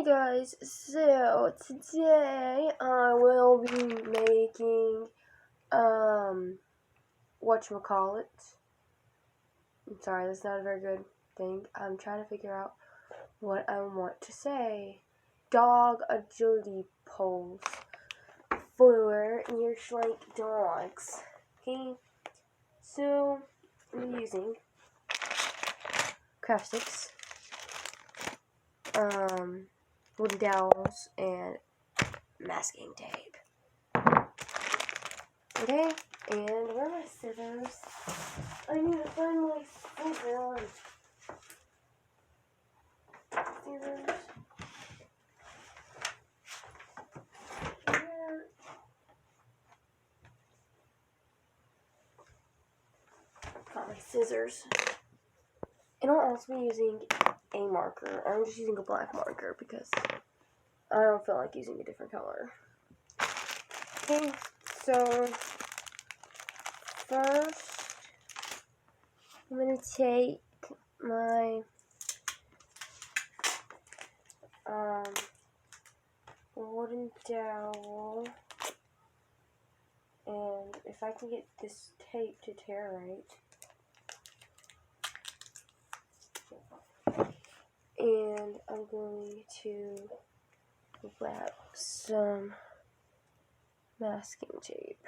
Guys, so today I will be making whatchamacallit. I'm sorry, that's not a very good thing. I'm trying to figure out what I want to say. Dog agility poles for your schleich dogs. Okay, so I'm using craft sticks, wooden dowels, and masking tape. Okay, and where are my scissors? I need to find my scissors. Scissors. Here. Got my scissors. And I'll also be using a marker. I'm just using a black marker because I don't feel like using a different color. Okay, so first I'm going to take my wooden dowel, and if I can get this tape to tear right, and I'm going to wrap some masking tape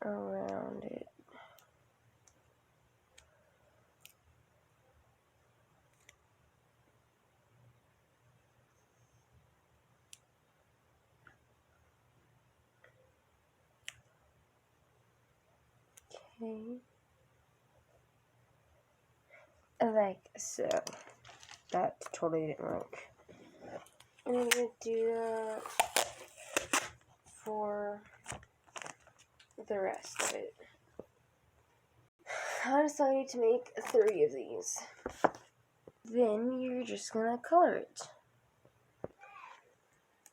around it. Okay. Like so. That totally didn't work. And I'm going to do that for the rest of it. I decided to make 3 of these. Then you're just going to color it.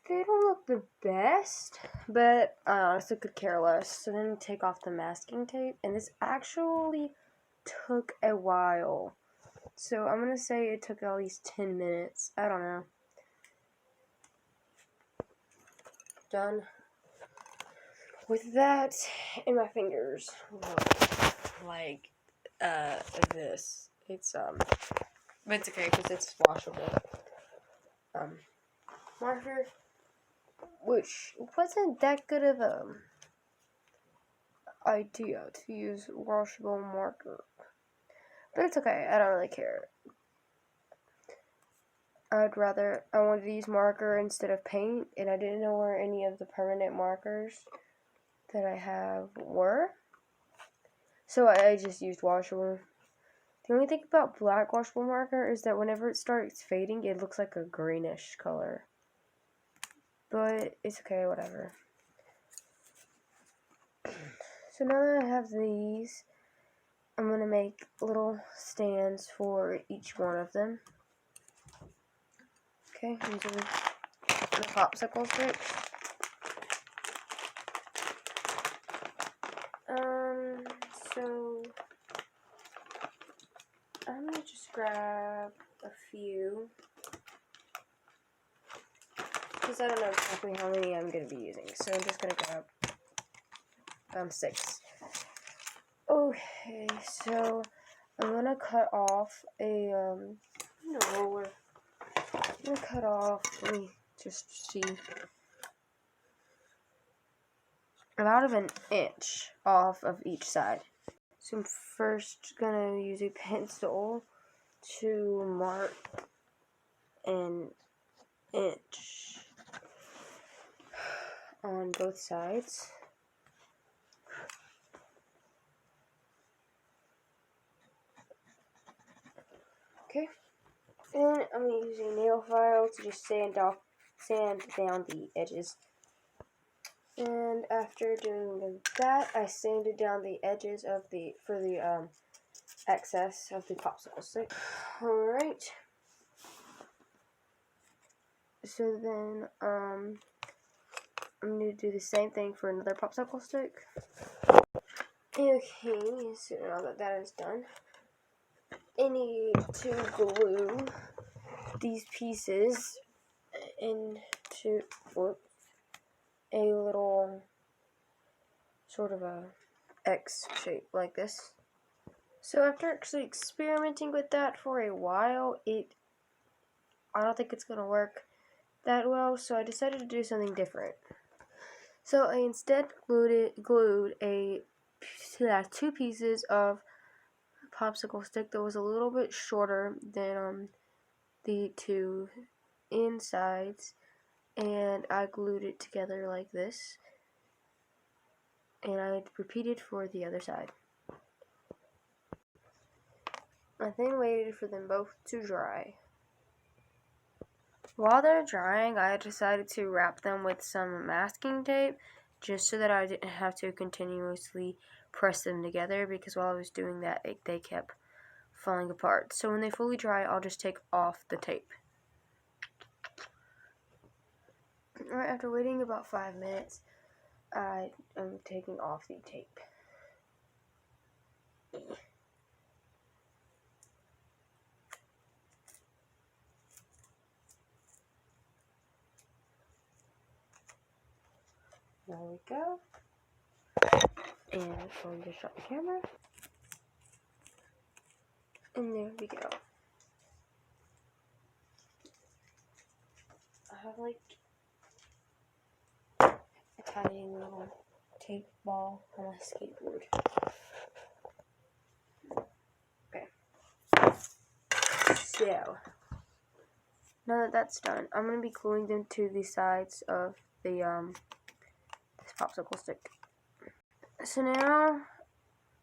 They don't look the best, but I honestly could care less. So then take off the masking tape, and this actually took a while. So I'm going to say it took at least 10 minutes. I don't know. Done with that, and my fingers look like this. It's but it's okay because it's washable. Marker, which wasn't that good of a idea to use washable marker, but it's okay. I don't really care. I wanted to use marker instead of paint, and I didn't know where any of the permanent markers that I have were, so I just used washable. The only thing about black washable marker is that whenever it starts fading, it looks like a greenish color, but it's okay, whatever. So now that I have these, I'm going to make little stands for each one of them. Okay, using the popsicle sticks. So I'm gonna just grab a few because I don't know exactly how many I'm gonna be using. So I'm just gonna grab 6. Okay, so I'm gonna cut off a roller. I'm gonna cut off, let me just see, about an inch off of each side. So I'm first gonna use a pencil to mark an inch on both sides. Okay. Then I'm going to use a nail file to just sand down the edges. And after doing that, I sanded down the edges of the excess of the popsicle stick. Alright. So then I'm going to do the same thing for another popsicle stick. Okay, so now that is done, I need to glue these pieces into a little sort of a X shape like this. So after actually experimenting with that for a while, I don't think it's going to work that well, so I decided to do something different. So I instead glued two pieces of popsicle stick that was a little bit shorter than the two insides, and I glued it together like this, and I repeated for the other side. I then waited for them both to dry. While they're drying, I decided to wrap them with some masking tape just so that I didn't have to continuously press them together, because while I was doing that, they kept falling apart. So when they fully dry, I'll just take off the tape. Alright, after waiting about 5 minutes, I am taking off the tape. There we go. And I'm just shut the camera. And there we go. I have like a tiny little tape ball on my skateboard. Okay. So now that that's done, I'm gonna be gluing them to the sides of the this popsicle stick. So now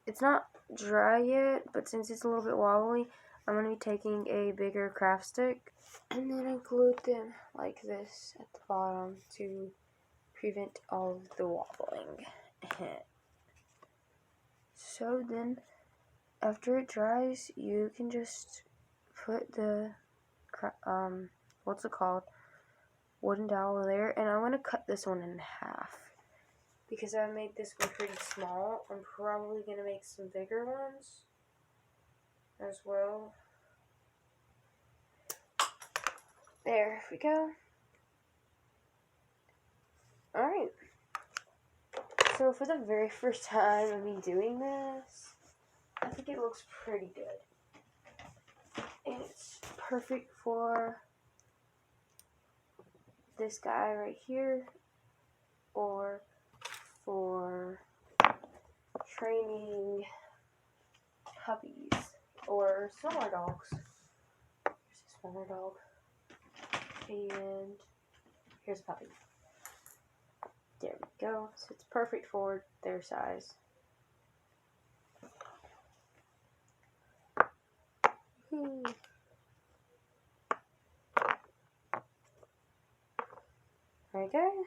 it's not dry yet, but since it's a little bit wobbly, I'm going to be taking a bigger craft stick, and then I glued them like this at the bottom to prevent all of the wobbling. So then, after it dries, you can just put the, what's it called, wooden dowel there, and I'm going to cut this one in half. Because I made this one pretty small, I'm probably going to make some bigger ones as well. There we go. Alright. So for the very first time of me doing this, I think it looks pretty good. And it's perfect for this guy right here, or for training puppies or smaller dogs. Here's a smaller dog. And here's a puppy. There we go. So it's perfect for their size. There we go.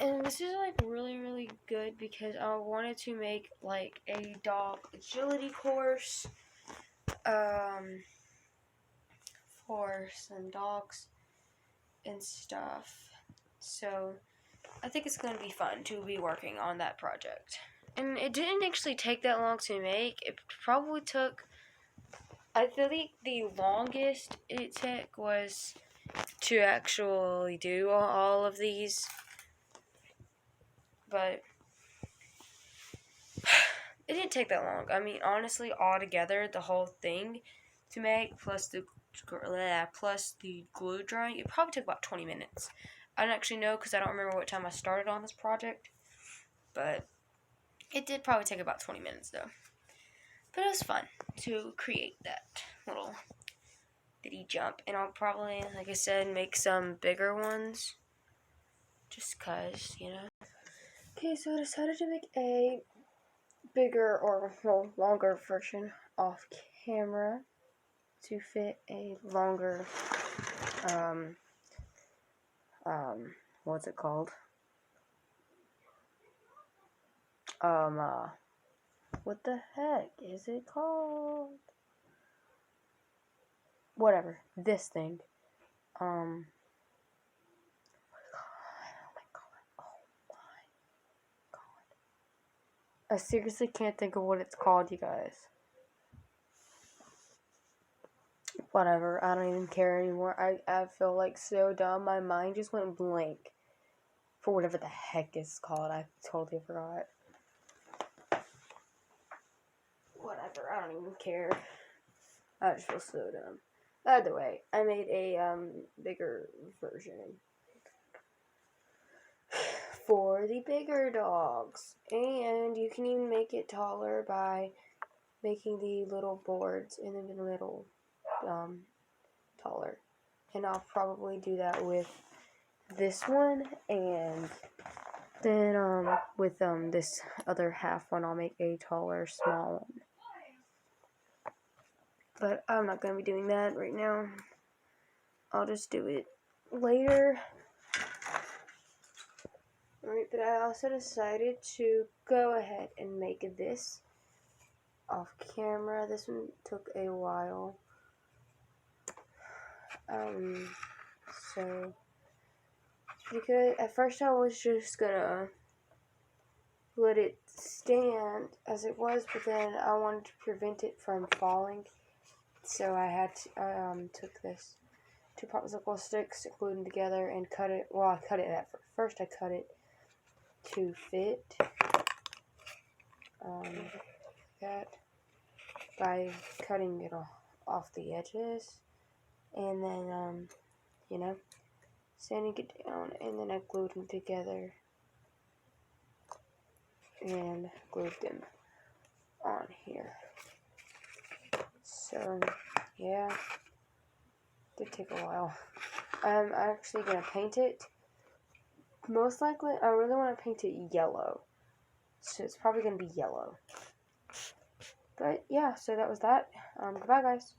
And this is like really good because I wanted to make like a dog agility course for some dogs and stuff. So I think it's going to be fun to be working on that project. And it didn't actually take that long to make. It probably took, I think the longest it took was to actually do all of these. But it didn't take that long. I mean, honestly, altogether, the whole thing to make, plus the glue drying, it probably took about 20 minutes. I don't actually know because I don't remember what time I started on this project. But it did probably take about 20 minutes, though. But it was fun to create that little bitty jump. And I'll probably, like I said, make some bigger ones. Just because, you know. Okay, so I decided to make a bigger or longer version off camera to fit a longer, what's it called? What the heck is it called? Whatever, this thing. Oh my god. I seriously can't think of what it's called, you guys. Whatever, I don't even care anymore. I feel like so dumb. My mind just went blank. For whatever the heck it's called. I totally forgot. Whatever, I don't even care. I just feel so dumb. Either way, I made a bigger version for the bigger dogs. And you can even make it taller by making the little boards in the middle taller. And I'll probably do that with this one, and then with this other half one I'll make a taller small one. But I'm not going to be doing that right now. I'll just do it later. Alright, but I also decided to go ahead and make this off camera. This one took a while. So because at first I was just gonna let it stand as it was, but then I wanted to prevent it from falling. So I took this 2 popsicle sticks, glued them together, and cut it. Well, I cut it at first. I cut it to fit that by cutting it off the edges, and then sanding it down, and then I glued them together and glued them on here. So yeah, did take a while. I'm actually gonna paint it. Most likely, I really want to paint it yellow, so it's probably gonna be yellow. But yeah, so that was that. Goodbye, guys.